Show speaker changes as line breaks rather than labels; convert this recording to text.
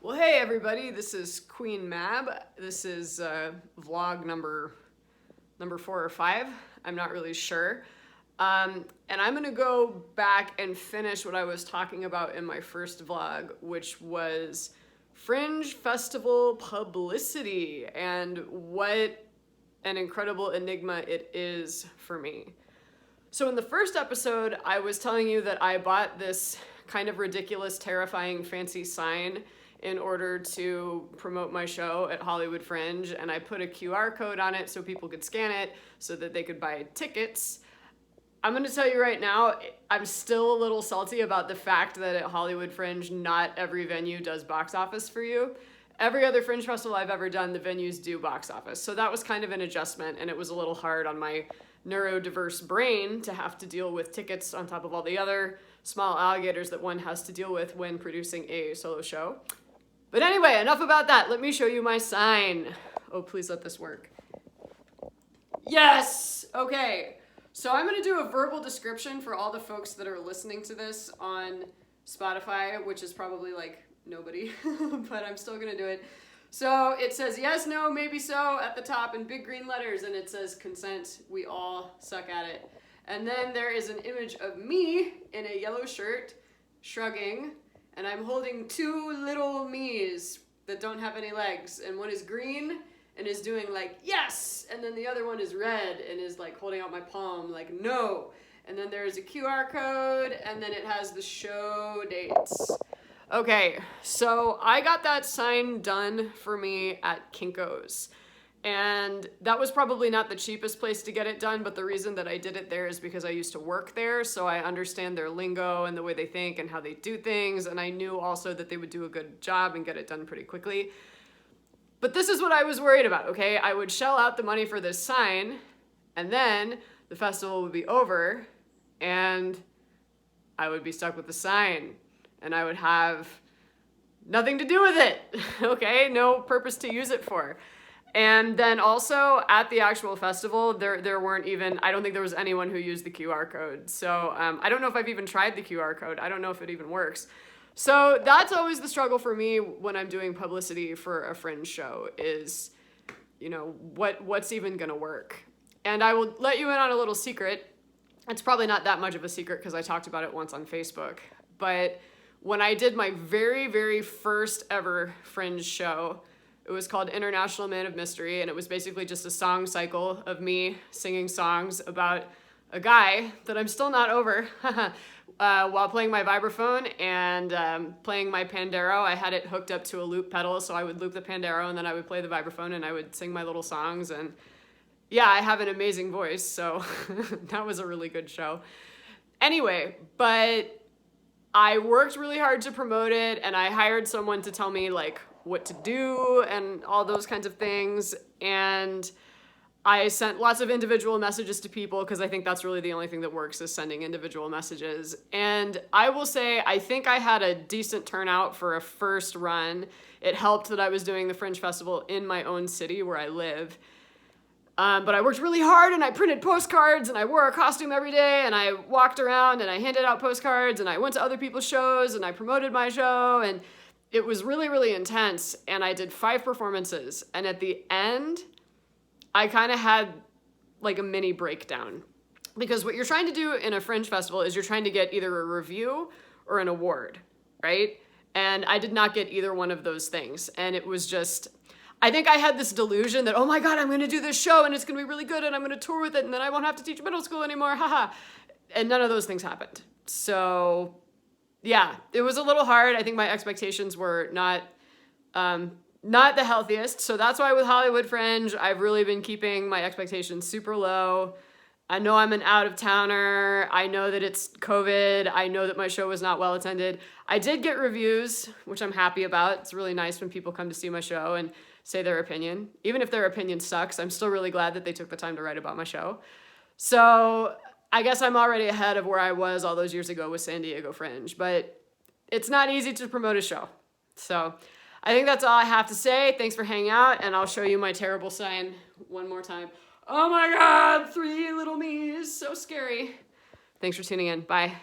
Well, hey everybody, this is Queen Mab. This is vlog number 4 or 5. I'm not really sure. And I'm gonna go back and finish what I was talking about in my first vlog, which was Fringe Festival publicity and what an incredible enigma it is for me. So in the first episode, I was telling you that I bought this kind of ridiculous, terrifying, fancy sign in order to promote my show at Hollywood Fringe, and I put a QR code on it so people could scan it so that they could buy tickets. I'm gonna tell you right now, I'm still a little salty about the fact that at Hollywood Fringe, not every venue does box office for you. Every other Fringe festival I've ever done, the venues do box office. So that was kind of an adjustment, and it was a little hard on my neurodiverse brain to have to deal with tickets on top of all the other small alligators that one has to deal with when producing a solo show. But anyway, enough about that. Let me show you my sign. Oh, please let this work. Yes! Okay. So I'm going to do a verbal description for all the folks that are listening to this on Spotify, which is probably like nobody, but I'm still going to do it. So it says yes, no, maybe so at the top in big green letters, and it says consent. We all suck at it. And then there is an image of me in a yellow shirt shrugging, and I'm holding two little me's that don't have any legs, and one is green and is doing like yes, and then the other one is red and is like holding out my palm like no. And then there's a QR code, and then it has the show dates. Okay, so I got that sign done for me at Kinko's. And that was probably not the cheapest place to get it done, but the reason that I did it there is because I used to work there, so I understand their lingo and the way they think and how they do things, and I knew also that they would do a good job and get it done pretty quickly. But this is what I was worried about, okay? I would shell out the money for this sign, and then the festival would be over, and I would be stuck with the sign, and I would have nothing to do with it, okay? No purpose to use it for. And then also at the actual festival, there weren't even, I don't think there was anyone who used the QR code. So I don't know if I've even tried the QR code. I don't know if it even works. So that's always the struggle for me when I'm doing publicity for a Fringe show is, you know, what's even gonna work? And I will let you in on a little secret. It's probably not that much of a secret because I talked about it once on Facebook. But when I did my very, very first ever Fringe show, it was called International Man of Mystery, and it was basically just a song cycle of me singing songs about a guy that I'm still not over while playing my vibraphone and playing my Pandero. I had it hooked up to a loop pedal, so I would loop the Pandero, and then I would play the vibraphone, and I would sing my little songs. And yeah, I have an amazing voice, so that was a really good show. Anyway, but I worked really hard to promote it, and I hired someone to tell me like what to do and all those kinds of things. And I sent lots of individual messages to people because I think that's really the only thing that works is sending individual messages. And I will say, I think I had a decent turnout for a first run. It helped that I was doing the Fringe Festival in my own city where I live. But I worked really hard, and I printed postcards, and I wore a costume every day, and I walked around, and I handed out postcards, and I went to other people's shows, and I promoted my show, and it was really, really intense. And I did 5 performances, and at the end, I kind of had like a mini breakdown. Because what you're trying to do in a Fringe festival is you're trying to get either a review or an award, right? And I did not get either one of those things, and it was just, I think I had this delusion that, oh my God, I'm going to do this show and it's going to be really good and I'm going to tour with it and then I won't have to teach middle school anymore, haha. And none of those things happened. So yeah, it was a little hard. I think my expectations were not the healthiest. So that's why with Hollywood Fringe, I've really been keeping my expectations super low. I know I'm an out-of-towner. I know that it's COVID. I know that my show was not well attended. I did get reviews, which I'm happy about. It's really nice when people come to see my show and say their opinion. Even if their opinion sucks, I'm still really glad that they took the time to write about my show. So I guess I'm already ahead of where I was all those years ago with San Diego Fringe, but it's not easy to promote a show. So I think that's all I have to say. Thanks for hanging out, and I'll show you my terrible sign one more time. Oh my God, 3 little me's, so scary. Thanks for tuning in. Bye.